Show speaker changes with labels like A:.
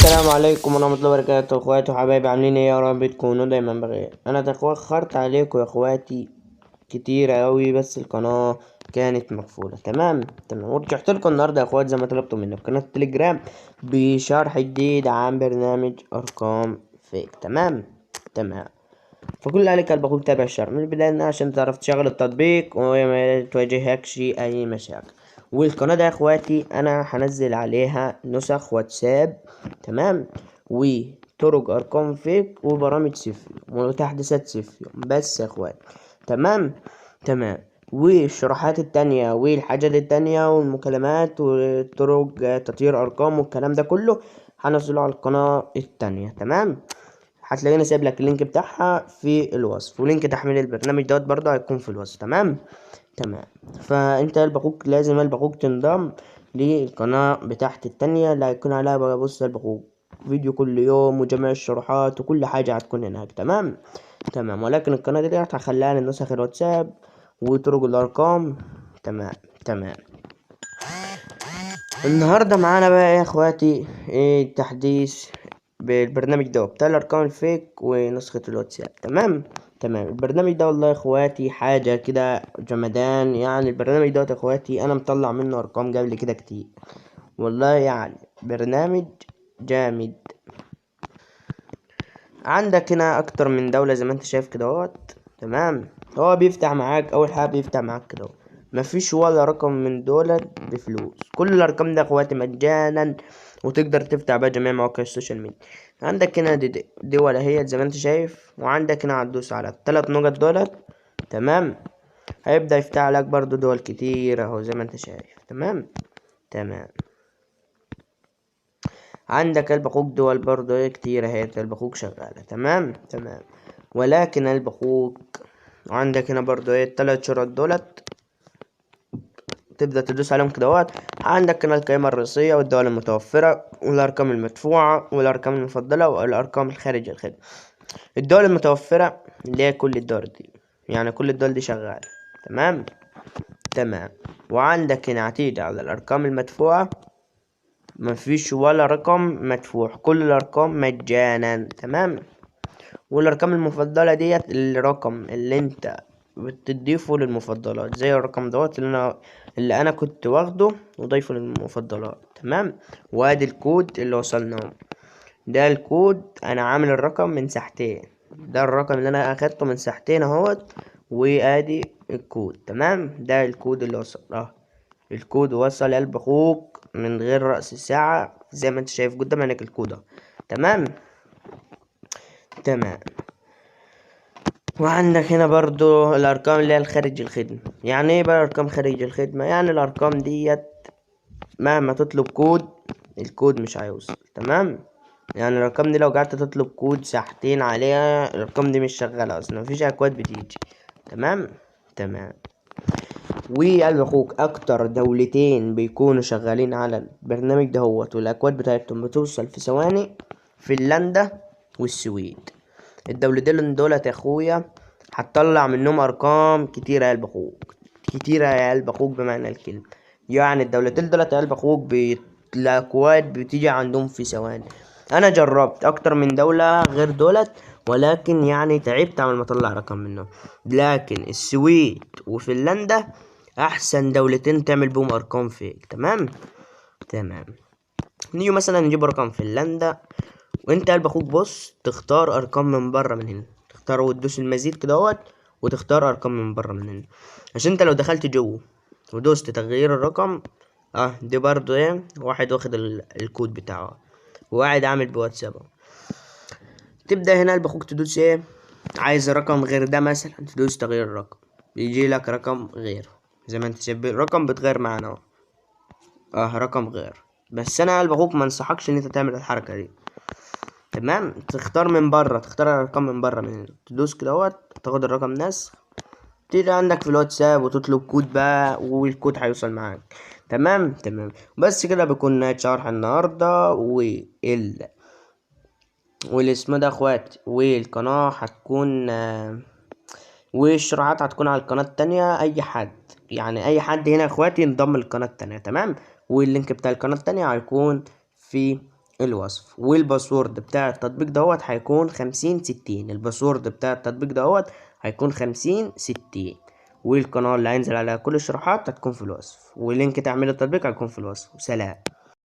A: السلام عليكم ورحمة الله وبركاته، اخواتي وحبايبي، عاملين ايه؟ يا رب تكونوا دايما بخير. انا اتأخرت عليكم يا اخواتي كتير اوي، بس القناة كانت مقفولة. تمام ورجعت لكم النهاردة يا اخوات زي ما طلبتوا مني في قناة التليجرام بشرح جديد عن برنامج ارقام فيك. تمام. فكل اللي عليك قلب اخوك تابع الشرح من البداية عشان تعرف تشغل التطبيق وما تواجهكش اي مشاكل. والقناة ده يا اخواتي انا هنزل عليها نسخ واتساب، تمام، وطرق ارقام فيك وبرامج صفر وتحديثات صفر بس يا اخواتي. تمام. والشروحات التانية والحاجات التانية والمكالمات وطرق تطوير ارقام والكلام ده كله هنزله على القناة التانية. هتلاقيني سايب لك اللينك بتاعها في الوصف، ولينك تحميل البرنامج دوت برضه هيكون في الوصف. تمام. فانت قلب اخوك لازم قلب اخوك تنضم للقناة بتاعت التانية اللي هيكون عليها بقى. بص قلب اخوك فيديو كل يوم وجميع الشروحات وكل حاجة هتكون هناك. تمام. ولكن القناة دي هخليها لنسخ الواتساب وطرق الارقام. تمام. النهارده معانا بقى يا اخواتي ايه تحديث بالبرنامج ده بتاع الارقام الفيك ونسخة الواتساب. تمام. البرنامج ده والله يا اخواتي حاجة كده جمدان. يعني البرنامج ده يا اخواتي انا مطلع منه ارقام قبل كده كتير والله، يعني برنامج جامد. عندك هنا اكتر من دولة زي ما انت شايف كده. تمام. هو بيفتح معاك اول حاجة، بيفتح معاك كده مفيش ولا رقم من دول بفلوس. كل الارقام ده اخواتي مجانا، وتقدر تفتح بقى جميع مواقع السوشيال ميديا. عندك هنا دول اهي زي ما انت شايف، وعندك هنا هتدوس على الثلاث نقط دولت. تمام. هيبدأ يفتح لك برضو دول كتير اهو زي ما انت شايف. تمام. عندك قلب اخوك دول برضو ايه كتير اهي، قلب اخوك شغالة. تمام. ولكن قلب اخوك وعندك هنا برضو ايه التلات شروط دولت، تبدأ تدوس عليهم كده. عندك هنا القائمة الرئيسية والدول المتوفرة والأرقام المدفوعة والأرقام المفضلة والأرقام الخارج الخدمة. الدول المتوفرة اللي هي كل الدول دي، يعني كل الدول دي شغالة. تمام. وعندك هنا هتيجي على الأرقام المدفوعة، مفيش ولا رقم مدفوع، كل الأرقام مجانا. والأرقام المفضلة ديت الرقم اللي انت بتضيفه للمفضلات، زي الرقم دوت اللي انا كنت واخده وضيفه للمفضلات. وادي الكود اللي وصلنا، ده الكود. انا عامل الرقم من ساعتين، ده الرقم اللي انا اخدته من ساعتين اهوت، وادي الكود. ده الكود اللي وصل الكود وصل قلب اخوك من غير رأس الساعة زي ما انت شايف قدام عينك الكود اهو. تمام. وعندك هنا برضو الارقام اللي هي الخارج الخدمة. يعني ايه بقى ارقام خارج الخدمة؟ يعني الارقام ديت مهما تطلب كود الكود مش هيوصل. يعني الارقام دي لو قعدت تطلب كود ساعتين عليها الارقام دي مش شغالة اصلا، مفيش اكواد بتيجي. تمام. وقال اخوك اكتر دولتين بيكونوا شغالين على البرنامج ده والاكواد بتاعتهم بتوصل في ثواني: فنلندا والسويد. الدولتين دولت يا اخويا هتطلع منهم ارقام كتيرة يا قلب اخوك، كتيرة يا قلب اخوك بمعنى الكلمة. يعني الدولتين دولت يا قلب اخوك الاكواد بتيجي عندهم في ثواني. انا جربت اكتر من دولة غير دولت، ولكن يعني تعبت عمل ما اطلع رقم منهم. لكن السويد وفنلندا احسن دولتين تعمل بهم ارقام فيك. تمام. نيجي مثلا نجيب رقم فنلندا، وانت قلب اخوك بص تختار ارقام من بره من هنا، تختار وتدوس المزيد كده وتختار ارقام من بره من هنا. عشان انت لو دخلت جوه ودوست تغيير الرقم دي برضو ايه واحد واخد الكود بتاعه وقاعد عامل بواتساب. تبدأ هنا قلب اخوك تدوس ايه، عايز رقم غير ده مثلا تدوس تغيير الرقم، يجي لك رقم غير زي ما انت شايف الرقم بتغير معانا رقم غير. بس انا قلب اخوك ما انصحكش ان انت تعمل الحركة دي. تختار من بره، تختار الارقام من بره من هنا، تدوس كده تاخد الرقم نسخ، تيجي عندك في الواتساب وتطلب كود بقى والكود هيوصل معاك. تمام. بس كده بيكون نهاية شرح النهارده والاسم ده اخوات، والقناة هتكون والشروحات هتكون على القناة التانية. اي حد يعني اي حد هنا اخواتي ينضم للقناة التانية. واللينك بتاع القناة التانية هيكون في الوصف. والباسورد بتاع التطبيق دوت هيكون 5060. الباسورد بتاع التطبيق دوت هيكون 5060. والقناة اللي هينزل عليها كل الشروحات هتكون في الوصف، ولينك تعميل التطبيق هيكون في الوصف. وسلام.